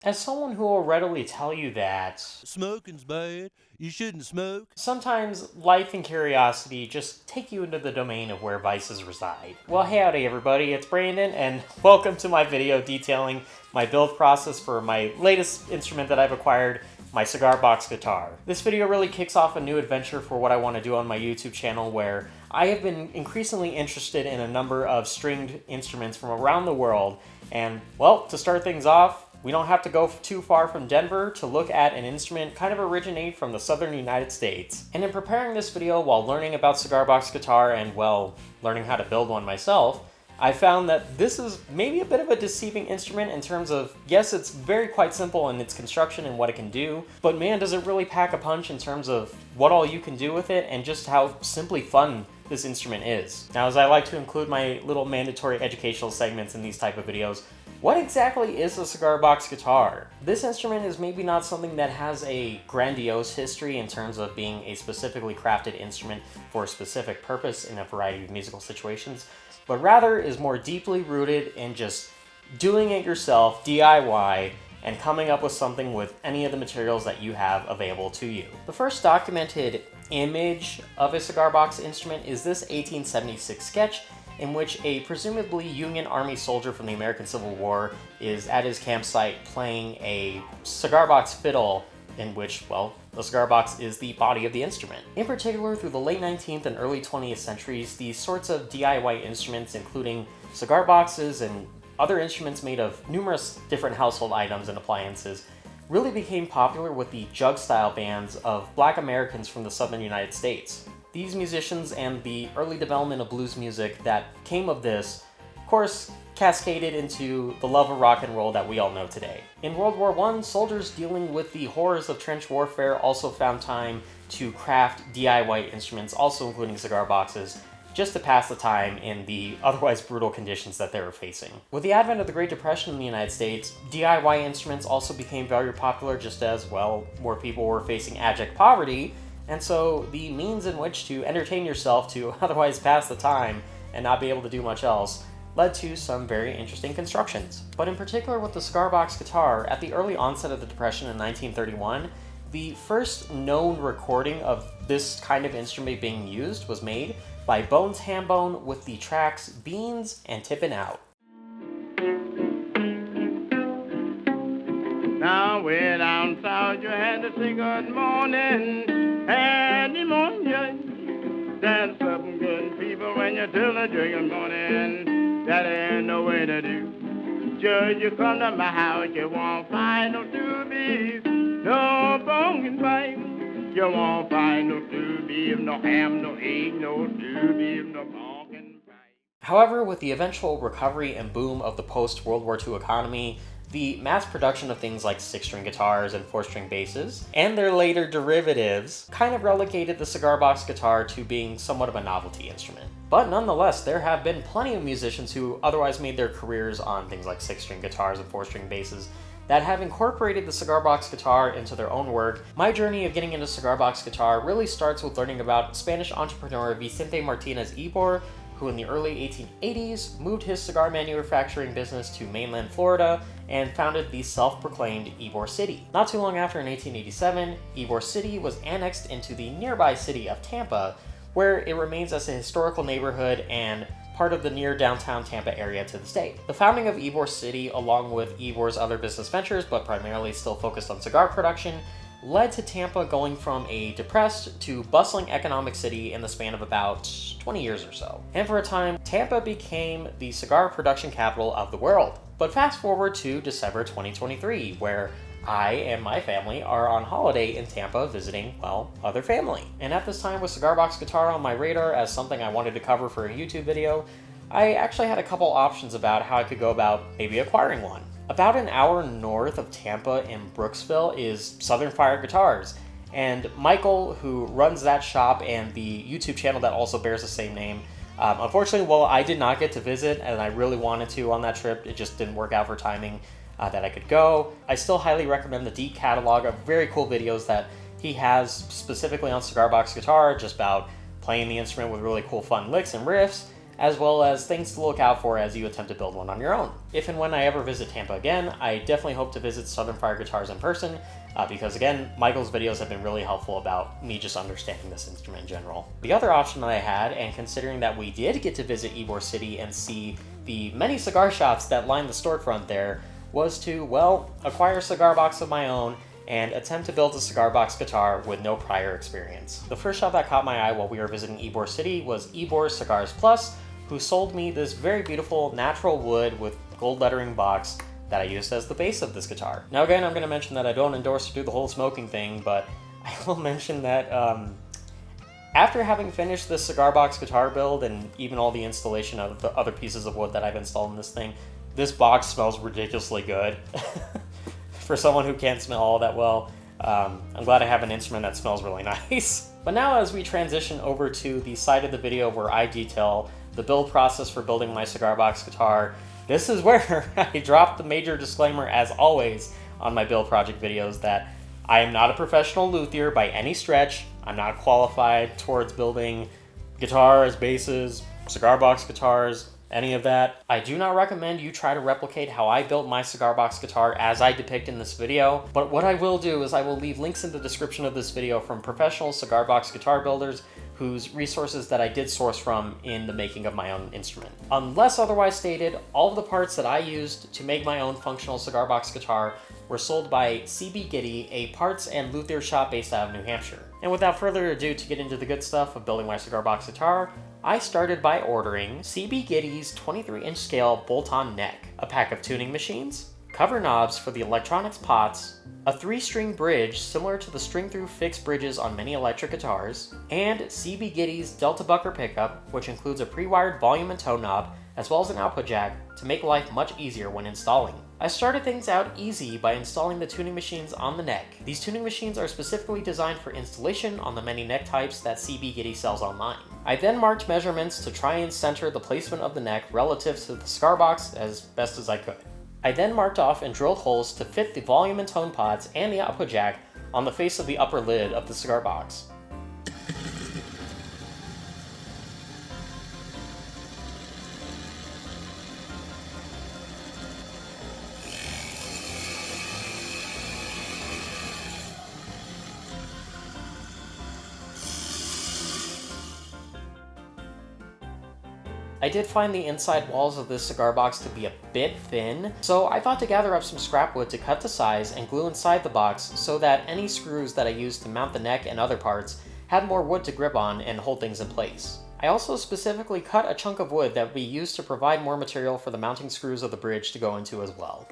As someone who will readily tell you that Smoking's bad. You shouldn't smoke. sometimes life and curiosity just take you into the domain of where vices reside. Well, howdy everybody, it's Brandon, and welcome to my video detailing my build process for my latest instrument that I've acquired, my Cigar Box Guitar. This video really kicks off a new adventure for what I want to do on my YouTube channel, where I have been increasingly interested in a number of stringed instruments from around the world. And, well, to start things off, we don't have to go too far from Denver to look at an instrument kind of originate from the southern United States. And in preparing this video while learning about Cigar Box Guitar and, well, learning how to build one myself, I found that this is maybe a bit of a deceiving instrument in terms of, yes, it's very quite simple in its construction and what it can do, but man, does it really pack a punch in terms of what all you can do with it and just how simply fun this instrument is. Now, as I like to include my little mandatory educational segments in these type of videos, what exactly is a cigar box guitar? This instrument is maybe not something that has a grandiose history in terms of being a specifically crafted instrument for a specific purpose in a variety of musical situations, but rather is more deeply rooted in just doing it yourself, DIY, and coming up with something with any of the materials that you have available to you. The first documented image of a cigar box instrument is this 1876 sketch in which a presumably Union Army soldier from the American Civil War is at his campsite playing a cigar box fiddle in which, well, the cigar box is the body of the instrument. In particular, through the late 19th and early 20th centuries, these sorts of DIY instruments, including cigar boxes and other instruments made of numerous different household items and appliances, really became popular with the jug-style bands of Black Americans from the southern United States. These musicians and the early development of blues music that came of this, of course, cascaded into the love of rock and roll that we all know today. In World War I, soldiers dealing with the horrors of trench warfare also found time to craft DIY instruments, also including cigar boxes, just to pass the time in the otherwise brutal conditions that they were facing. With the advent of the Great Depression in the United States, DIY instruments also became very popular just as, well, more people were facing abject poverty, and so the means in which to entertain yourself to otherwise pass the time and not be able to do much else led to some very interesting constructions. But in particular with the cigar box guitar, at the early onset of the Depression in 1931, the first known recording of this kind of instrument being used was made by Bones Hambone with the tracks Beans and Tippin' Out. Now way down south you had to say good morning and the morning. There's some good people when you tell them good morning. That ain't no way to do. Just you come to my house, you won't find no two beef, no pumpkin pie. You won't find no two beef, no ham, no egg, no two beef, no pumpkin pie. However, with the eventual recovery and boom of the post-World War II economy, the mass production of things like 6-string guitars and 4-string basses, and their later derivatives, kind of relegated the cigar box guitar to being somewhat of a novelty instrument. But nonetheless, there have been plenty of musicians who otherwise made their careers on things like 6-string guitars and 4-string basses that have incorporated the cigar box guitar into their own work. My journey of getting into cigar box guitar really starts with learning about Spanish entrepreneur Vicente Martinez Ybor, who in the early 1880s moved his cigar manufacturing business to mainland Florida and founded the self-proclaimed Ybor City. Not too long after, in 1887, Ybor City was annexed into the nearby city of Tampa, where it remains as a historical neighborhood and part of the near downtown Tampa area to this day. The founding of Ybor City, along with Ybor's other business ventures, but primarily still focused on cigar production, led to Tampa going from a depressed to bustling economic city in the span of about 20 years or so. And for a time, Tampa became the cigar production capital of the world. But fast forward to December 2023, where I and my family are on holiday in Tampa visiting, well, other family. And at this time, with Cigar Box Guitar on my radar as something I wanted to cover for a YouTube video, I actually had a couple options about how I could go about maybe acquiring one. About an hour north of Tampa in Brooksville is Southern Fire Guitars, and Michael, who runs that shop and the YouTube channel that also bears the same name, unfortunately, well, I did not get to visit, and I really wanted to on that trip. It just didn't work out for timing that I could go. I still highly recommend the deep catalog of very cool videos that he has specifically on Cigar Box Guitar, just about playing the instrument with really cool fun licks and riffs, as well as things to look out for as you attempt to build one on your own. If and when I ever visit Tampa again, I definitely hope to visit Southern Fire Guitars in person, because again, Michael's videos have been really helpful about me just understanding this instrument in general. The other option that I had, and considering that we did get to visit Ybor City and see the many cigar shops that line the storefront there, was to, well, acquire a cigar box of my own and attempt to build a cigar box guitar with no prior experience. The first shop that caught my eye while we were visiting Ybor City was Ybor Cigars Plus, who sold me this very beautiful natural wood with gold lettering box that I used as the base of this guitar. Now again, I'm going to mention that I don't endorse to do the whole smoking thing, but I will mention that after having finished this cigar box guitar build and even all the installation of the other pieces of wood that I've installed in this thing, this box smells ridiculously good. For someone who can't smell all that well, I'm glad I have an instrument that smells really nice. But now as we transition over to the side of the video where I detail the build process for building my cigar box guitar, this is where I drop the major disclaimer, as always, on my build project videos that I am not a professional luthier by any stretch. I'm not qualified towards building guitars, basses, cigar box guitars, any of that. I do not recommend you try to replicate how I built my cigar box guitar as I depict in this video, but what I will do is I will leave links in the description of this video from professional cigar box guitar builders whose resources that I did source from in the making of my own instrument. Unless otherwise stated, all of the parts that I used to make my own functional cigar box guitar were sold by CBGitty, a parts and luthier shop based out of New Hampshire. And without further ado, to get into the good stuff of building my cigar box guitar, I started by ordering CBGitty's 23-inch scale bolt-on neck, a pack of tuning machines, cover knobs for the electronics pots, a 3-string bridge similar to the string-through fixed bridges on many electric guitars, and CBGitty's Delta Bucker pickup, which includes a pre-wired volume and tone knob, as well as an output jack to make life much easier when installing. I started things out easy by installing the tuning machines on the neck. These tuning machines are specifically designed for installation on the many neck types that CBGitty sells online. I then marked measurements to try and center the placement of the neck relative to the cigar box as best as I could. I then marked off and drilled holes to fit the volume and tone pods and the output jack on the face of the upper lid of the cigar box. I did find the inside walls of this cigar box to be a bit thin, so I thought to gather up some scrap wood to cut to size and glue inside the box so that any screws that I used to mount the neck and other parts had more wood to grip on and hold things in place. I also specifically cut a chunk of wood that would be used to provide more material for the mounting screws of the bridge to go into as well.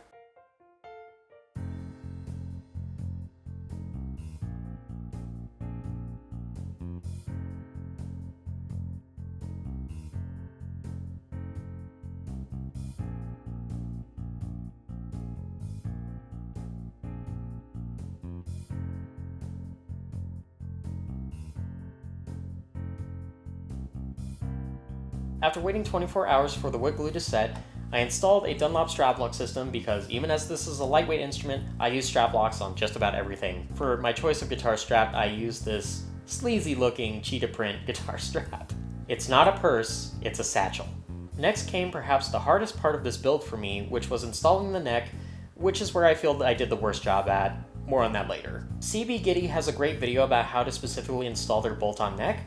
After waiting 24 hours for the wood glue to set, I installed a Dunlop strap lock system because even as this is a lightweight instrument, I use strap locks on just about everything. For my choice of guitar strap, I used this sleazy looking cheetah print guitar strap. It's not a purse, it's a satchel. Next came perhaps the hardest part of this build for me, which was installing the neck, which is where I feel that I did the worst job at. More on that later. CBGitty has a great video about how to specifically install their bolt-on neck,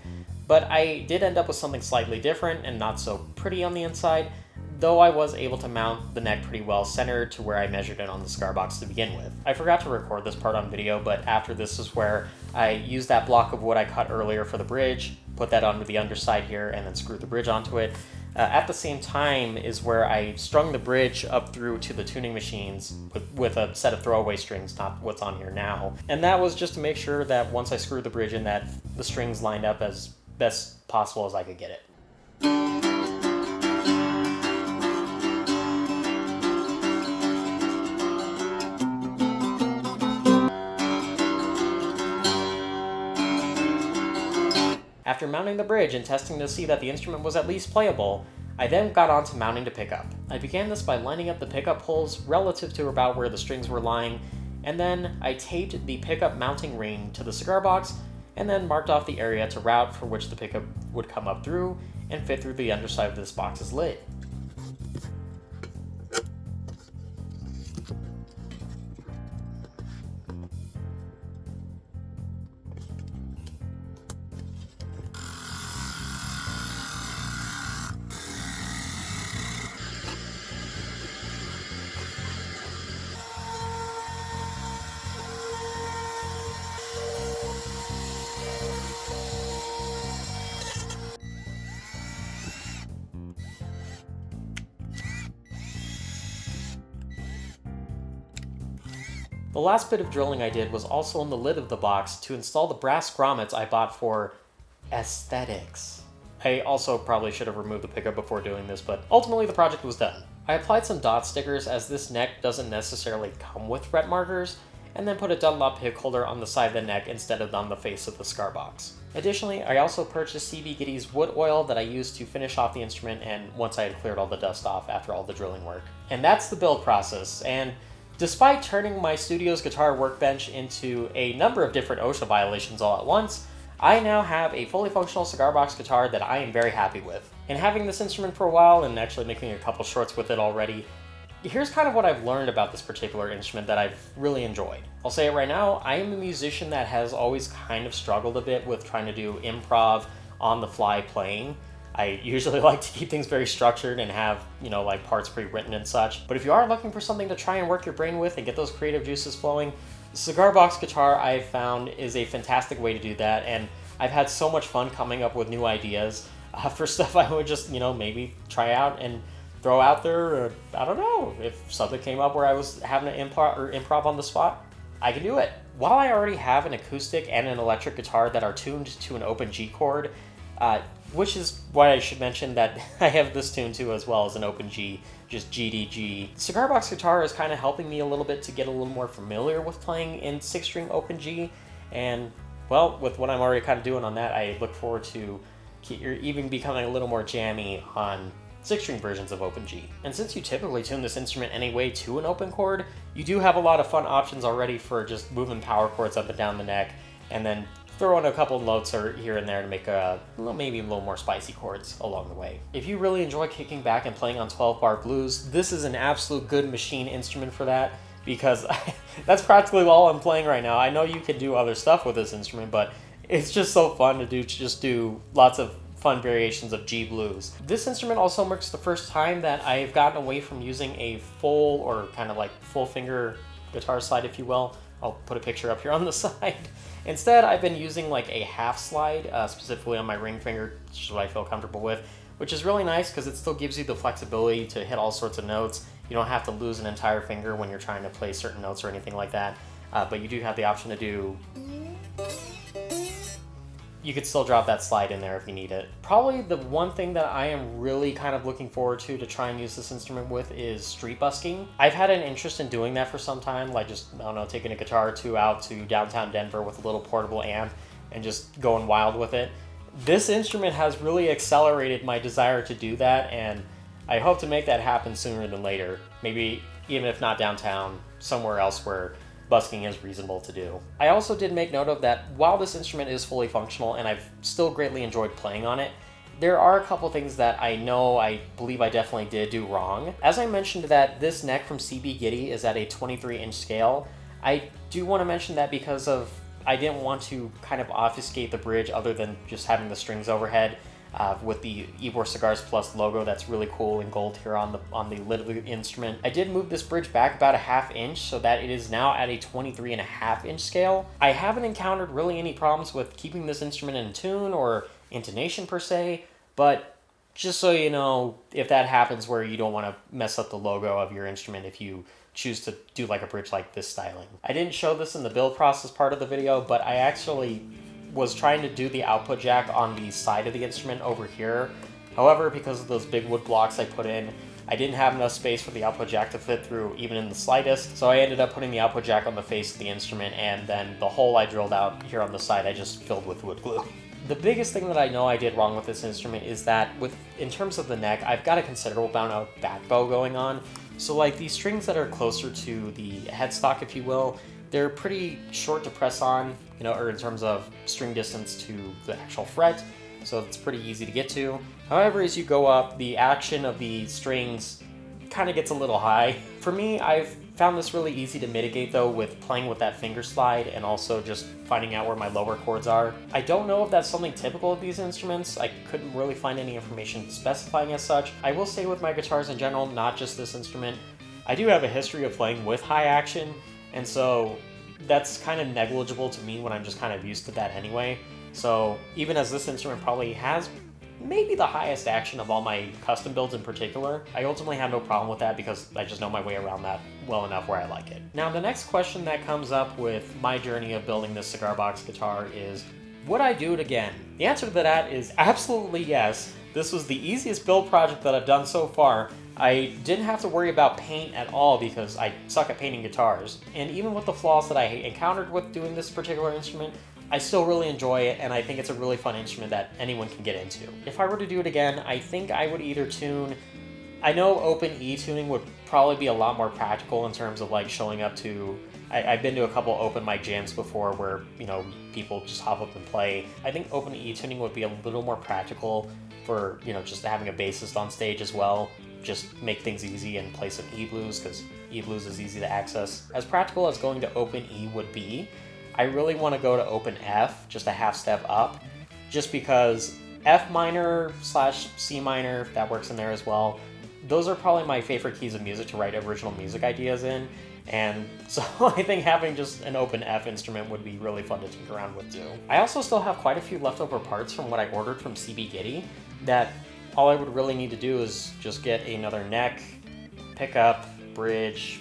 but I did end up with something slightly different and not so pretty on the inside, though I was able to mount the neck pretty well centered to where I measured it on the cigar box to begin with. I forgot to record this part on video, but after this is where I used that block of wood I cut earlier for the bridge, put that onto the underside here, and then screwed the bridge onto it. At the same time is where I strung the bridge up through to the tuning machines with a set of throwaway strings, not what's on here now. And that was just to make sure that once I screwed the bridge in that the strings lined up as best possible as I could get it. After mounting the bridge and testing to see that the instrument was at least playable, I then got on to mounting the pickup. I began this by lining up the pickup holes relative to about where the strings were lying, and then I taped the pickup mounting ring to the cigar box and then marked off the area to route for which the pickup would come up through, and fit through the underside of this box's lid. The last bit of drilling I did was also on the lid of the box to install the brass grommets I bought for aesthetics. I also probably should have removed the pickup before doing this, but ultimately the project was done. I applied some dot stickers as this neck doesn't necessarily come with fret markers, and then put a Dunlop pick holder on the side of the neck instead of on the face of the cigar box. Additionally, I also purchased CBGitty's wood oil that I used to finish off the instrument and once I had cleared all the dust off after all the drilling work. And that's the build process, and despite turning my studio's guitar workbench into a number of different OSHA violations all at once, I now have a fully functional cigar box guitar that I am very happy with. And having this instrument for a while and actually making a couple shorts with it already, here's kind of what I've learned about this particular instrument that I've really enjoyed. I'll say it right now, I am a musician that has always kind of struggled a bit with trying to do improv on the fly playing. I usually like to keep things very structured and have, like parts pre-written and such. But if you are looking for something to try and work your brain with and get those creative juices flowing, Cigar Box Guitar I've found is a fantastic way to do that, and I've had so much fun coming up with new ideas for stuff I would just, maybe try out and throw out there. Or, I don't know, if something came up where I was having an improv on the spot, I can do it. While I already have an acoustic and an electric guitar that are tuned to an open G chord, which is why I should mention that I have this tuned to as well as an open G, just GDG. Cigar Box Guitar is kind of helping me a little bit to get a little more familiar with playing in 6-string open G, and well, with what I'm already kind of doing on that, I look forward to even becoming a little more jammy on 6-string versions of open G. And since you typically tune this instrument anyway to an open chord, you do have a lot of fun options already for just moving power chords up and down the neck, and then throw in a couple notes or here and there to make maybe a little more spicy chords along the way. If you really enjoy kicking back and playing on 12-bar blues, this is an absolute good machine instrument for that, because that's practically all I'm playing right now. I know you can do other stuff with this instrument, but it's just so fun to do lots of fun variations of G blues. This instrument also marks the first time that I've gotten away from using a full or kind of like full finger guitar slide, if you will. I'll put a picture up here on the side. Instead, I've been using like a half slide, specifically on my ring finger, which is what I feel comfortable with, which is really nice because it still gives you the flexibility to hit all sorts of notes. You don't have to lose an entire finger when you're trying to play certain notes or anything like that, but you do have the option to do... You could still drop that slide in there if you need it. Probably the one thing that I am really kind of looking forward to try and use this instrument with is street busking. I've had an interest in doing that for some time, like just, I don't know, taking a guitar or two out to downtown Denver with a little portable amp and just going wild with it. This instrument has really accelerated my desire to do that, and I hope to make that happen sooner than later. Maybe even if not downtown, somewhere else where busking is reasonable to do. I also did make note of that while this instrument is fully functional and I've still greatly enjoyed playing on it, there are a couple things that I believe I definitely did do wrong. As I mentioned that this neck from CBGitty is at a 23-inch scale, I do want to mention that because I didn't want to kind of obfuscate the bridge other than just having the strings overhead. With the Ybor Cigars Plus logo that's really cool in gold here on the lid of the instrument. I did move this bridge back about a ½ inch so that it is now at a 23.5-inch scale. I haven't encountered really any problems with keeping this instrument in tune or intonation per se, but just so you know, if that happens where you don't want to mess up the logo of your instrument if you choose to do like a bridge like this styling. I didn't show this in the build process part of the video, but I actually was trying to do the output jack on the side of the instrument over here. However, because of those big wood blocks I put in, I didn't have enough space for the output jack to fit through even in the slightest, so I ended up putting the output jack on the face of the instrument, and then the hole I drilled out here on the side I just filled with wood glue. The biggest thing that I know I did wrong with this instrument is that in terms of the neck, I've got a considerable amount of back bow going on. So like these strings that are closer to the headstock, if you will, they're pretty short to press on, or in terms of string distance to the actual fret. so it's pretty easy to get to. However, as you go up, the action of the strings kind of gets a little high. For me, I've found this really easy to mitigate though with playing with that finger slide and also just finding out where my lower chords are. I don't know if that's something typical of these instruments. I couldn't really find any information specifying as such. I will say with my guitars in general, not just this instrument, I do have a history of playing with high action, and so that's kind of negligible to me when I'm just kind of used to that anyway. So even as this instrument probably has maybe the highest action of all my custom builds in particular, I ultimately have no problem with that because I just know my way around that well enough where I like it. Now, the next question that comes up with my journey of building this Cigar Box guitar is, would I do it again? The answer to that is absolutely yes. This was the easiest build project that I've done so far. I didn't have to worry about paint at all because I suck at painting guitars. And even with the flaws that I encountered with doing this particular instrument, I still really enjoy it, and I think it's a really fun instrument that anyone can get into. If I were to do it again, I think I would either tune... I know open E tuning would probably be a lot more practical in terms of like showing up to... I've been to a couple open mic jams before where, you know, people just hop up and play. I think open E tuning would be a little more practical for, you know, just having a bassist on stage as well. Just make things easy and play some E blues because E blues is easy to access. As practical as going to open E would be, I really want to go to open F, just a half step up, just because F minor slash C minor, if that works in there as well, those are probably my favorite keys of music to write original music ideas in, and so I think having just an open F instrument would be really fun to tinker around with too. I also still have quite a few leftover parts from what I ordered from CBGitty that all I would really need to do is just get another neck, pickup, bridge.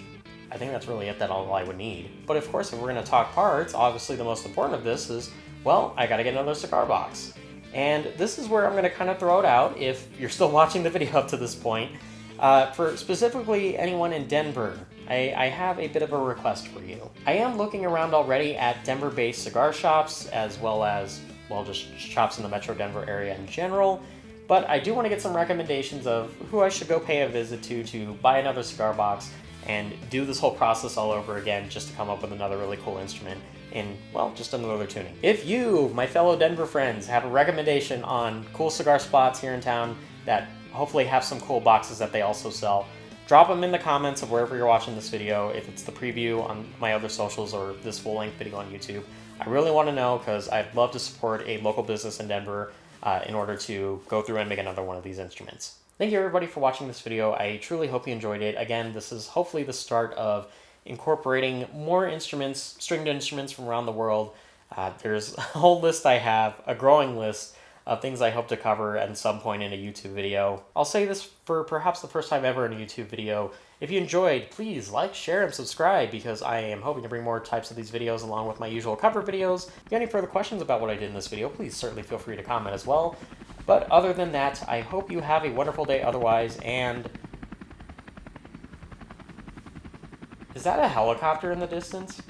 I think that's really it, that all I would need. But of course, if we're gonna talk parts, obviously the most important of this is, well, I gotta get another cigar box. And this is where I'm gonna kind of throw it out, if you're still watching the video up to this point. For specifically anyone in Denver, I have a bit of a request for you. I am looking around already at Denver-based cigar shops, as well as, well, just shops in the Metro Denver area in general. But I do want to get some recommendations of who I should go pay a visit to buy another cigar box and do this whole process all over again just to come up with another really cool instrument in, well, just another tuning. If you, my fellow Denver friends, have a recommendation on cool cigar spots here in town that hopefully have some cool boxes that they also sell, drop them in the comments of wherever you're watching this video, if it's the preview on my other socials or this full-length video on YouTube. I really want to know because I'd love to support a local business in Denver in order to go through and make another one of these instruments. Thank you everybody for watching this video. I truly hope you enjoyed it. Again, this is hopefully the start of incorporating more instruments, stringed instruments from around the world. There's a whole list I have, a growing list of things I hope to cover at some point in a YouTube video. I'll say this for perhaps the first time ever in a YouTube video. If you enjoyed, please like, share, and subscribe because I am hoping to bring more types of these videos along with my usual cover videos. If you have any further questions about what I did in this video, please certainly feel free to comment as well. But other than that, I hope you have a wonderful day otherwise, and... Is that a helicopter in the distance?